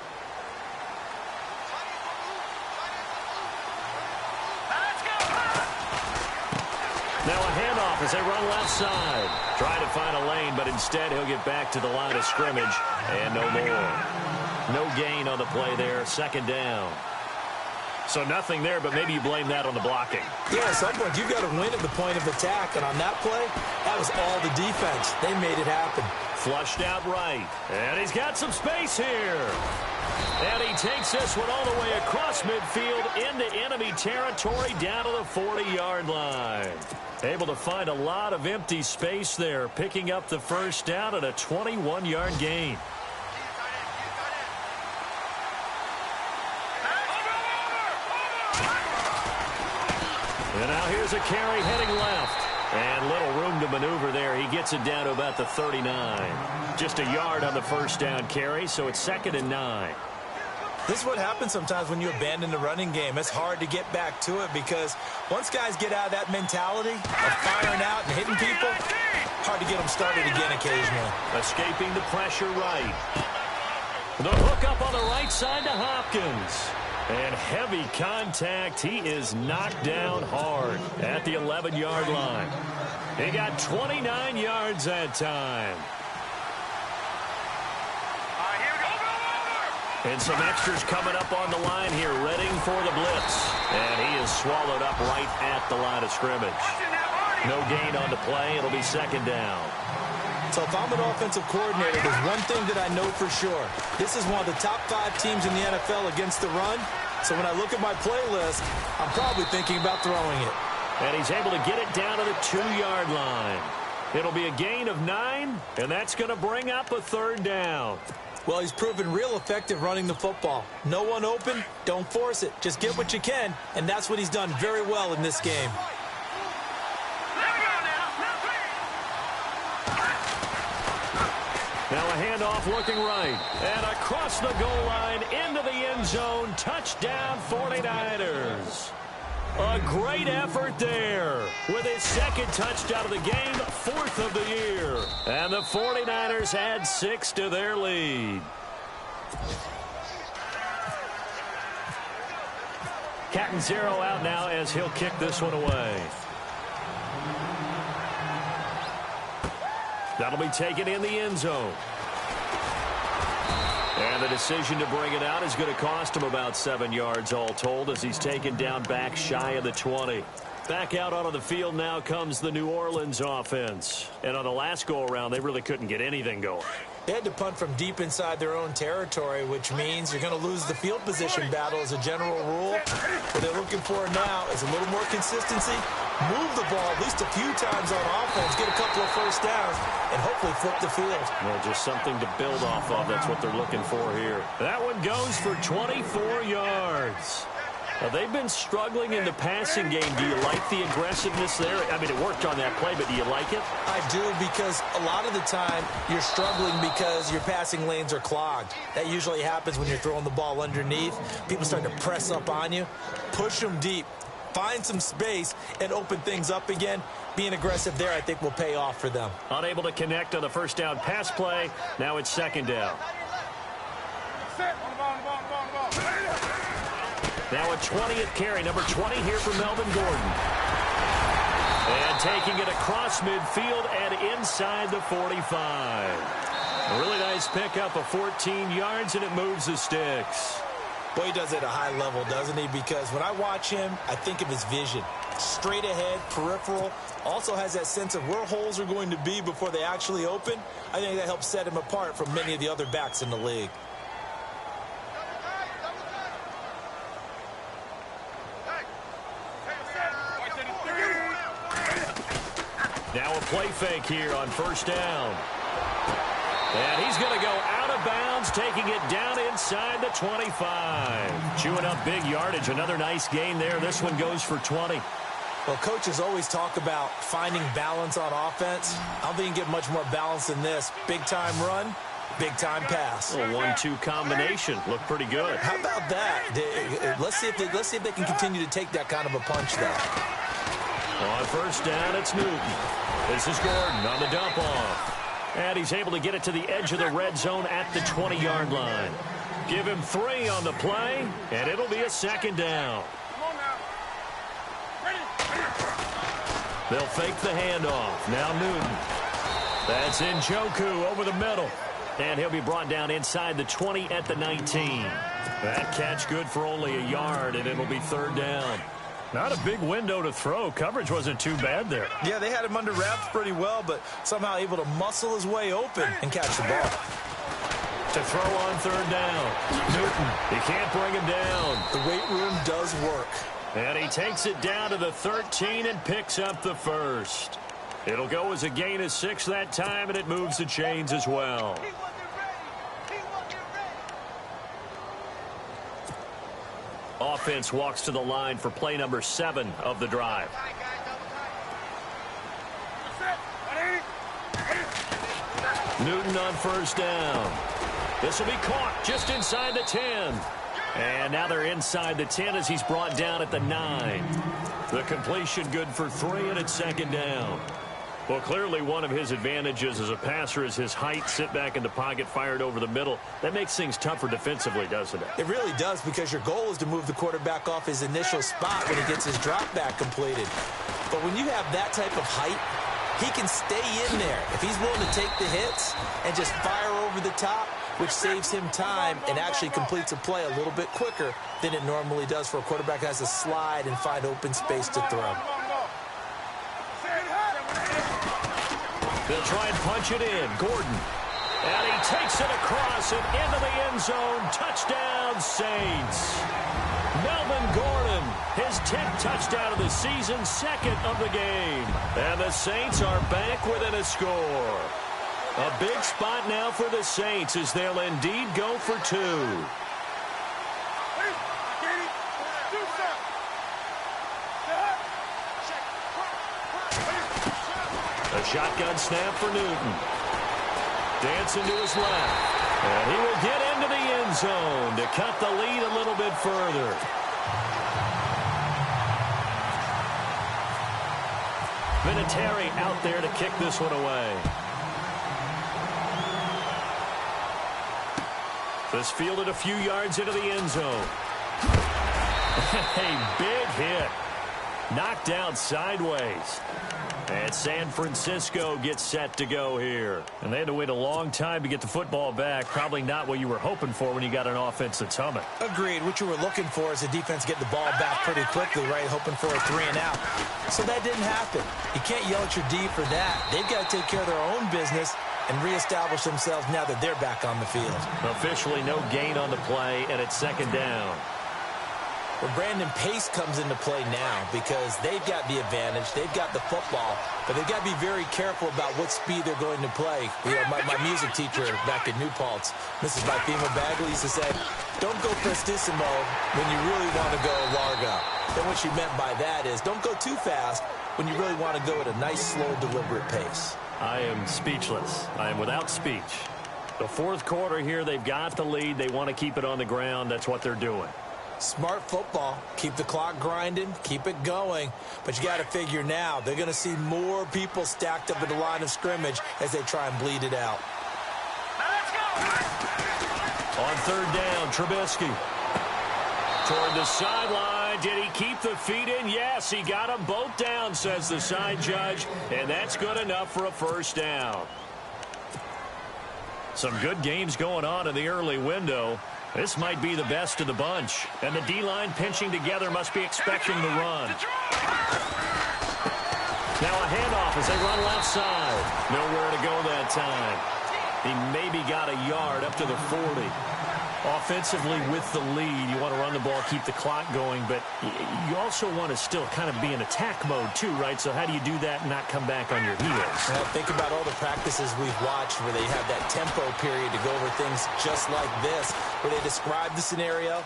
Now a handoff as they run left side. Trying to find a lane, but instead he'll get back to the line of scrimmage. And no more. No gain on the play there. Second down. So nothing there, but maybe you blame that on the blocking. Yeah, at some point you've got to win at the point of attack. And on that play, that was all the defense. They made it happen. Flushed out right. And he's got some space here. And he takes this one all the way across midfield into enemy territory down to the 40-yard line. Able to find a lot of empty space there, picking up the first down at a 21-yard gain. And now here's a carry heading left. And little room to maneuver there. He gets it down to about the 39. Just a yard on the first down carry, so it's 2nd and 9. This is what happens sometimes when you abandon the running game. It's hard to get back to it because once guys get out of that mentality of firing out and hitting people, hard to get them started again occasionally. Escaping the pressure right. The hook up on the right side to Hopkins. And heavy contact. He is knocked down hard at the 11-yard line. He got 29 yards that time. And some extras coming up on the line here, ready for the blitz. And he is swallowed up right at the line of scrimmage. No gain on the play. It'll be second down. So if I'm an offensive coordinator, there's one thing that I know for sure. This is one of the top 5 teams in the NFL against the run. So when I look at my playlist, I'm probably thinking about throwing it. And he's able to get it down to the 2-yard line. It'll be a gain of 9, and that's going to bring up a third down. Well, he's proven real effective running the football. No one open, don't force it. Just get what you can, and that's what he's done very well in this game. Now a handoff looking right. And across the goal line into the end zone. Touchdown 49ers. A great effort there. With his second touchdown of the game, 4th of the year. And the 49ers add 6 to their lead. Captain Zero out now as he'll kick this one away. That'll be taken in the end zone. And the decision to bring it out is going to cost him about 7 yards all told as he's taken down back shy of the 20. Back out onto the field now comes the New Orleans offense. And on the last go-around, they really couldn't get anything going. They had to punt from deep inside their own territory, which means you're going to lose the field position battle as a general rule. What they're looking for now is a little more consistency, move the ball at least a few times on offense, get a couple of first downs, and hopefully flip the field. Well, just something to build off of. That's what they're looking for here. That one goes for 24 yards. Now, they've been struggling in the passing game. Do you like the aggressiveness there? I mean, it worked on that play, but do you like it? I do, because a lot of the time you're struggling because your passing lanes are clogged. That usually happens when you're throwing the ball underneath. People start to press up on you. Push them deep. Find some space and open things up again. Being aggressive there, I think, will pay off for them. Unable to connect on the first down pass play. Now it's second down. Now a 20th carry, number 20 here for Melvin Gordon. And taking it across midfield and inside the 45. A really nice pickup of 14 yards, and it moves the sticks. Boy, he does it at a high level, doesn't he? Because when I watch him, I think of his vision. Straight ahead, peripheral. Also has that sense of where holes are going to be before they actually open. I think that helps set him apart from many of the other backs in the league. Now a play fake here on first down. And he's going to go out of bounds, taking it down inside the 25. Chewing up big yardage. Another nice gain there. This one goes for 20. Well, coaches always talk about finding balance on offense. I don't think you can get much more balance than this. Big-time run, big-time pass. A 1-2 combination. Looked pretty good. How about that? Let's see if they can continue to take that kind of a punch there. On first down, it's Newton. This is Gordon on the dump off. And he's able to get it to the edge of the red zone at the 20-yard line. Give him 3 on the play, and it'll be a second down. They'll fake the handoff. Now Newton. That's Njoku over the middle. And he'll be brought down inside the 20 at the 19. That catch good for only a yard, and it'll be third down. Not a big window to throw. Coverage wasn't too bad there. Yeah, they had him under wraps pretty well, but somehow able to muscle his way open and catch the ball. To throw on third down. Newton, he can't bring him down. The weight room does work. And he takes it down to the 13 and picks up the first. It'll go as a gain of 6 that time, and it moves the chains as well. Offense walks to the line for play number 7 of the drive. Newton on first down. This will be caught just inside the 10. And now they're inside the 10 as he's brought down at the 9. The completion good for 3, and it's second down. Well, clearly one of his advantages as a passer is his height. Sit back in the pocket, fired over the middle. That makes things tougher defensively, doesn't it? It really does, because your goal is to move the quarterback off his initial spot when he gets his drop back completed. But when you have that type of height, he can stay in there if he's willing to take the hits and just fire over the top, which saves him time and actually completes a play a little bit quicker than it normally does for a quarterback that has to slide and find open space to throw. They'll try and punch it in. Gordon. And he takes it across and into the end zone. Touchdown, Saints. Melvin Gordon, his 10th touchdown of the season, 2nd of the game. And the Saints are back within a score. A big spot now for the Saints as they'll indeed go for 2. A shotgun snap for Newton. Dancing to his left. And he will get into the end zone to cut the lead a little bit further. Vinatieri out there to kick this one away. This fielded a few yards into the end zone. A big hit. Knocked down sideways. And San Francisco gets set to go here. And they had to wait a long time to get the football back. Probably not what you were hoping for when you got an offense that's humming. Agreed. What you were looking for is the defense get the ball back pretty quickly, right? Hoping for a 3 and out. So that didn't happen. You can't yell at your D for that. They've got to take care of their own business and reestablish themselves now that they're back on the field. Officially no gain on the play, and it's 2nd down. Well, Brandon, pace comes into play now because they've got the advantage. They've got the football, but they've got to be very careful about what speed they're going to play. You know, my music teacher back in New Paltz, Mrs. Bifema Bagley, used to say, don't go prestissimo when you really want to go largo. And what she meant by that is don't go too fast when you really want to go at a nice, slow, deliberate pace. I am speechless. I am without speech. The 4th quarter here, they've got the lead. They want to keep it on the ground. That's what they're doing. Smart football. Keep the clock grinding. Keep it going. But you got to figure now they're going to see more people stacked up at the line of scrimmage as they try and bleed it out. On 3rd down, Trubisky. Toward the sideline. Did he keep the feet in? Yes, he got them both down, says the side judge. And that's good enough for a 1st down. Some good games going on in the early window. This might be the best of the bunch. And the D-line pinching together must be expecting the run. Now a handoff as they run left side. Nowhere to go that time. He maybe got a yard up to the 40. Offensively with the lead, you want to run the ball, keep the clock going, but you also want to still kind of be in attack mode too, right? So how do you do that and not come back on your heels? Well, think about all the practices we've watched where they have that tempo period to go over things just like this, where they describe the scenario,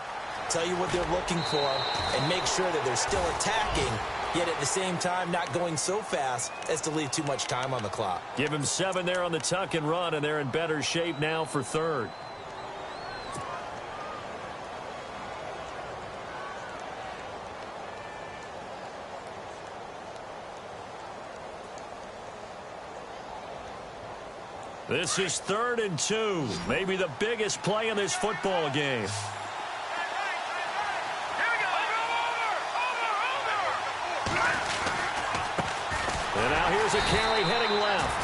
tell you what they're looking for, and make sure that they're still attacking, yet at the same time not going so fast as to leave too much time on the clock. Give them 7 there on the tuck and run, and they're in better shape now for 3rd. This is 3rd and 2. Maybe the biggest play in this football game. And now here's a carry heading left.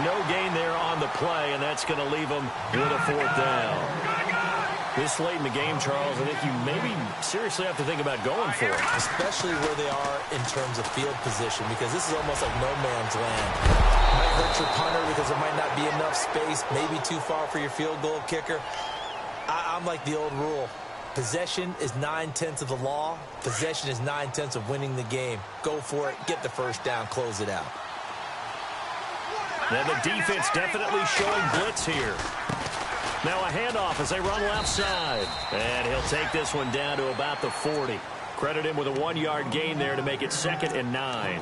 No gain there on the play, and that's going to leave them with a 4th down. This late in the game, Charles, I think you maybe seriously have to think about going for it. Especially where they are in terms of field position, because this is almost like no man's land. Might hurt your punter because there might not be enough space, maybe too far for your field goal kicker. I'm like the old rule. Possession is 9/10 of the law. Possession is 9/10 of winning the game. Go for it, get the 1st down, close it out. And the defense definitely showing blitz here. Now a handoff as they run left side. And he'll take this one down to about the 40. Credit him with a 1-yard gain there to make it 2nd and 9.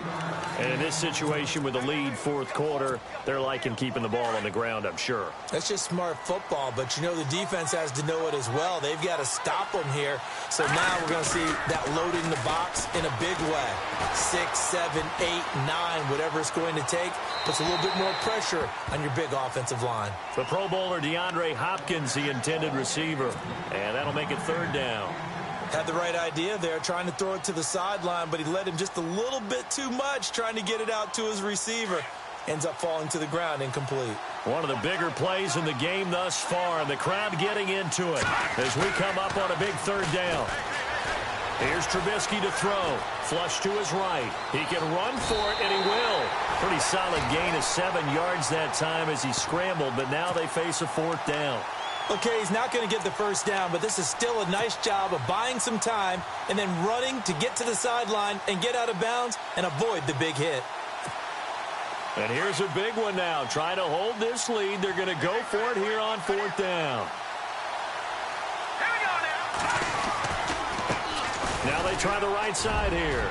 And in this situation with the lead 4th quarter, they're liking keeping the ball on the ground, I'm sure. That's just smart football, but you know the defense has to know it as well. They've got to stop them here. So now we're going to see that load in the box in a big way. 6, 7, 8, 9, whatever it's going to take, puts a little bit more pressure on your big offensive line. The Pro Bowler DeAndre Hopkins, the intended receiver. And that'll make it 3rd down. Had the right idea there, trying to throw it to the sideline, but he led him just a little bit too much, trying to get it out to his receiver. Ends up falling to the ground, incomplete. One of the bigger plays in the game thus far, and the crowd getting into it as we come up on a big 3rd down. Here's Trubisky to throw. Flush to his right. He can run for it, and he will. Pretty solid gain of 7 yards that time as he scrambled, but now they face a 4th down. Okay, he's not going to get the first down, but this is still a nice job of buying some time and then running to get to the sideline and get out of bounds and avoid the big hit. And here's a big one now. Trying to hold this lead. They're going to go for it here on 4th down. Here we go now. Now they try the right side here.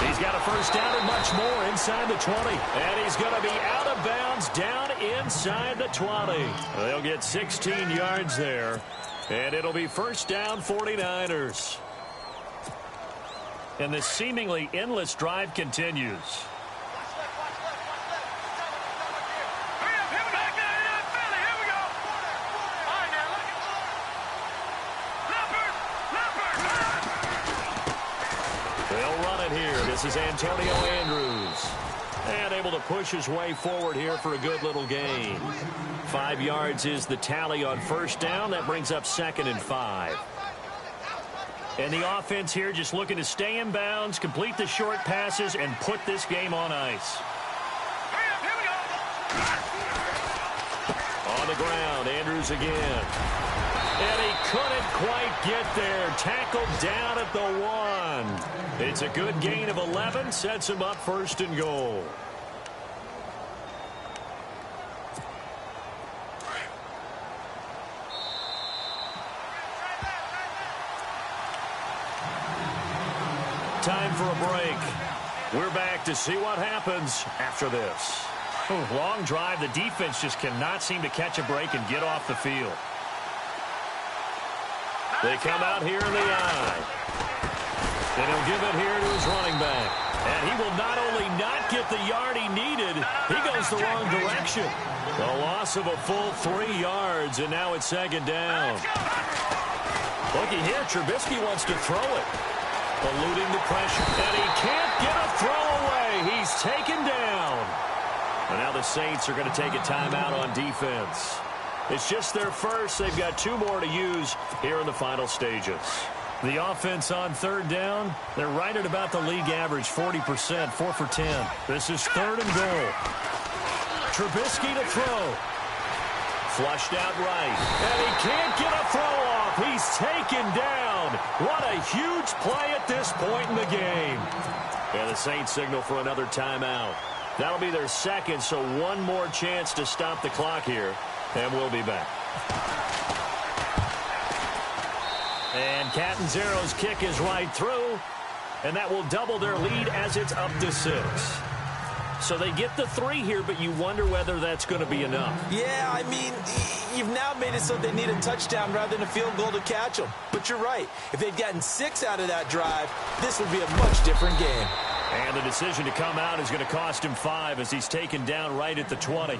He's got a first down and much more inside the 20. And he's going to be out of bounds down inside the 20. They'll get 16 yards there. And it'll be first down 49ers. And this seemingly endless drive continues. This is Antonio Andrews. And able to push his way forward here for a good little gain. 5 yards is the tally on first down. That brings up 2nd and 5. And the offense here just looking to stay in bounds, complete the short passes, and put this game on ice. On the ground, Andrews again. And he couldn't quite get there. Tackled down at the 1. It's a good gain of 11. Sets him up 1st and goal. Time for a break. We're back to see what happens after this. Long drive. The defense just cannot seem to catch a break and get off the field. They come out here in the eye. And he'll give it here to his running back. And he will not only not get the yard he needed, he goes the wrong direction. A loss of a full 3 yards, and now it's 2nd down. Looky here, Trubisky wants to throw it. Eluding the pressure. And he can't get a throw away. He's taken down. And now the Saints are going to take a timeout on defense. It's just their first. They've got 2 more to use here in the final stages. The offense on 3rd down, they're right at about the league average, 40%, 4 for 10. This is 3rd and goal. Trubisky to throw. Flushed out right. And he can't get a throw off. He's taken down. What a huge play at this point in the game. And the Saints signal for another timeout. That'll be their 2nd, so 1 more chance to stop the clock here. And we'll be back. And Catanzaro's kick is right through. And that will double their lead as it's up to 6. So they get the 3 here, but you wonder whether that's going to be enough. Yeah, I mean, you've now made it so they need a touchdown rather than a field goal to catch them. But you're right. If they'd gotten 6 out of that drive, this would be a much different game. And the decision to come out is going to cost him 5 as he's taken down right at the 20.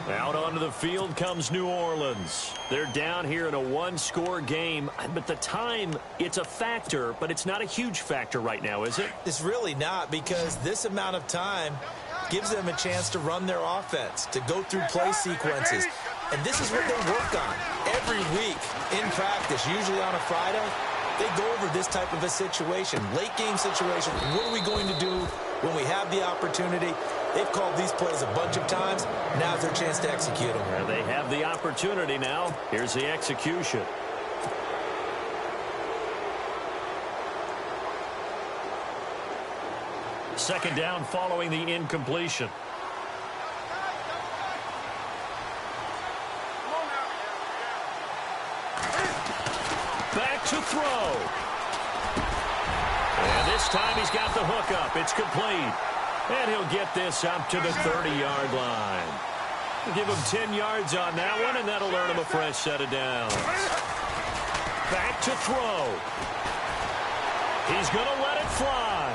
Out onto the field comes New Orleans. They're down here in a 1-score game, but the time, it's a factor, but it's not a huge factor right now, is it? It's really not, because this amount of time gives them a chance to run their offense, to go through play sequences. And this is what they work on every week in practice, usually on a Friday. They go over this type of a situation, late game situation. What are we going to do when we have the opportunity? They've called these plays a bunch of times. Now's their chance to execute them. And they have the opportunity now. Here's the execution. Second down following the incompletion. Back to throw. And this time he's got the hook up. It's complete. And he'll get this up to the 30-yard line. We'll give him 10 yards on that one, and that'll earn him a fresh set of downs. Back to throw. He's going to let it fly.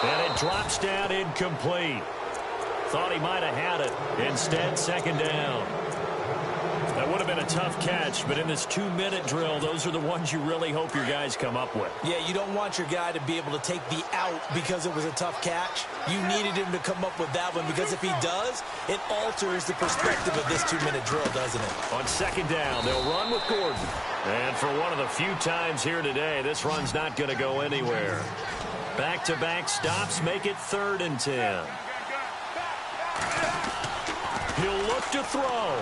And it drops down incomplete. Thought he might have had it. Instead, 2nd down. That would have been been a tough catch, but in this 2-minute drill, those are the ones you really hope your guys come up with. Yeah, you don't want your guy to be able to take the out because it was a tough catch. You needed him to come up with that one because if he does, it alters the perspective of this 2-minute drill, doesn't it? On second down, they'll run with Gordon. And for one of the few times here today, this run's not going to go anywhere. Back-to-back stops make it 3rd and 10. He'll look to throw.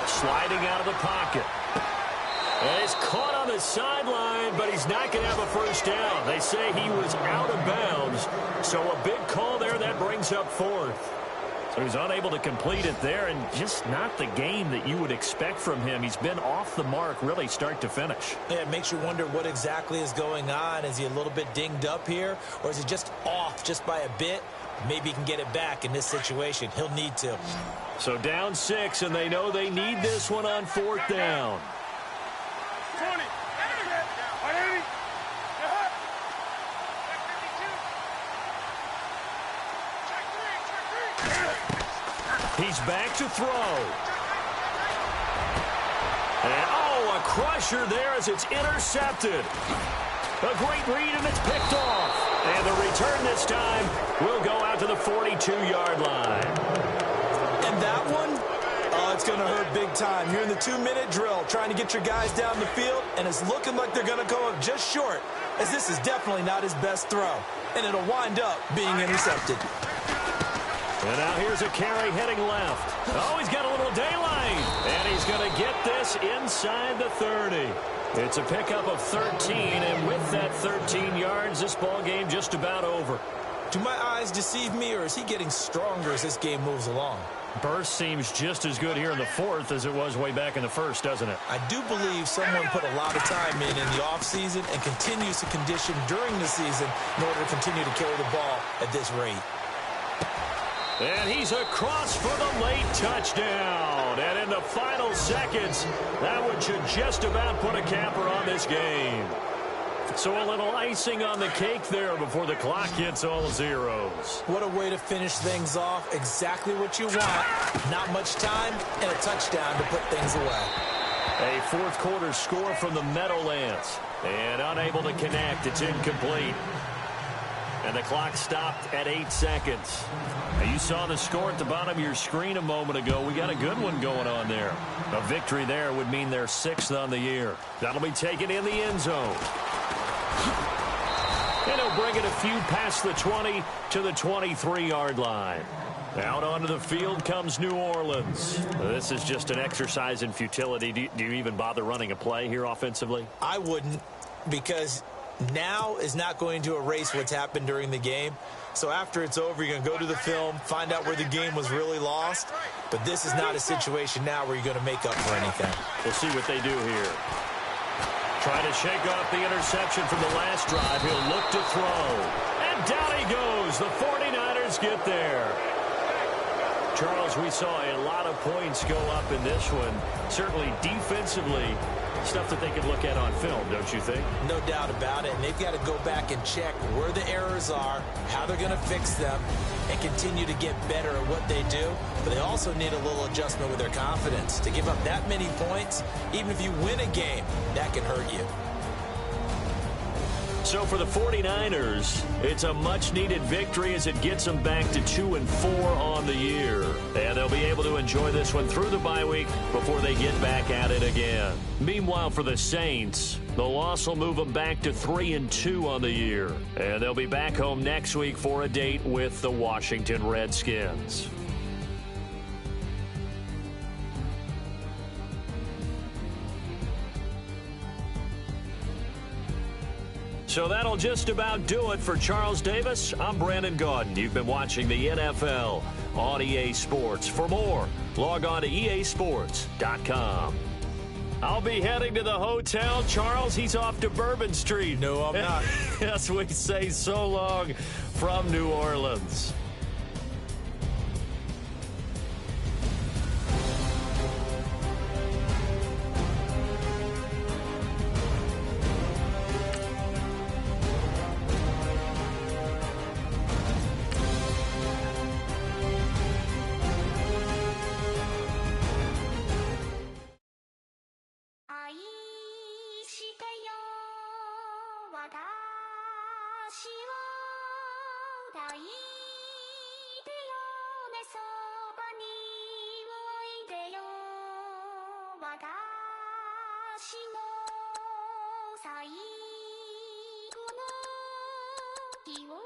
Sliding out of the pocket. And he's caught on the sideline, but he's not going to have a first down. They say he was out of bounds. So a big call there that brings up 4th. So he's unable to complete it there, and just not the game that you would expect from him. He's been off the mark really start to finish. Yeah, it makes you wonder what exactly is going on. Is he a little bit dinged up here, or is he just off just by a bit? Maybe he can get it back in this situation. He'll need to. So down 6, and they know they need this one on 4th down. 20. He's back to throw. And, oh, a crusher there as it's intercepted. A great read, and it's picked off. And the return this time will go out to the 42-yard line. And that one, oh, it's going to hurt big time. You're in the 2-minute drill trying to get your guys down the field, and it's looking like they're going to go up just short, as this is definitely not his best throw. And it'll wind up being intercepted. And now here's a carry heading left. Oh, he's got a little daylight. And he's going to get this inside the 30. It's a pickup of 13, and with that 13 yards, this ball game just about over. Do my eyes deceive me, or is he getting stronger as this game moves along? Burst seems just as good here in the 4th as it was way back in the 1st, doesn't it? I do believe someone put a lot of time in the offseason and continues to condition during the season in order to continue to carry the ball at this rate. And he's across for the late touchdown. And in the final seconds, that one should just about put a capper on this game. So a little icing on the cake there before the clock hits all zeros. What a way to finish things off. Exactly what you want. Not much time and a touchdown to put things away. A 4th quarter score from the Meadowlands. And unable to connect. It's incomplete. And the clock stopped at 8 seconds. Now you saw the score at the bottom of your screen a moment ago. We got a good one going on there. A victory there would mean they're 6th on the year. That'll be taken in the end zone. And he'll bring it a few past the 20 to the 23-yard line. Out onto the field comes New Orleans. This is just an exercise in futility. Do you even bother running a play here offensively? I wouldn't, because now is not going to erase what's happened during the game. So after it's over, you're going to go to the film, find out where the game was really lost. But this is not a situation now where you're going to make up for anything. We'll see what they do here. Trying to shake off the interception from the last drive. He'll look to throw. And down he goes. The 49ers get there. Charles, we saw a lot of points go up in this one. Certainly defensively, stuff that they could look at on film, don't you think? No doubt about it. And they've got to go back and check where the errors are, how they're going to fix them, and continue to get better at what they do. But they also need a little adjustment with their confidence. To give up that many points, even if you win a game, that can hurt you. So for the 49ers, it's a much-needed victory as it gets them back to 2-4 on the year. And they'll be able to enjoy this one through the bye week before they get back at it again. Meanwhile, for the Saints, the loss will move them back to 3-2 on the year. And they'll be back home next week for a date with the Washington Redskins. So that'll just about do it for Charles Davis. I'm Brandon Gaudin. You've been watching the NFL on EA Sports. For more, log on to easports.com. I'll be heading to the hotel. Charles, he's off to Bourbon Street. No, I'm not. Yes, we say so long from New Orleans. 抱いてよねそばにおいでよ私の最後の記憶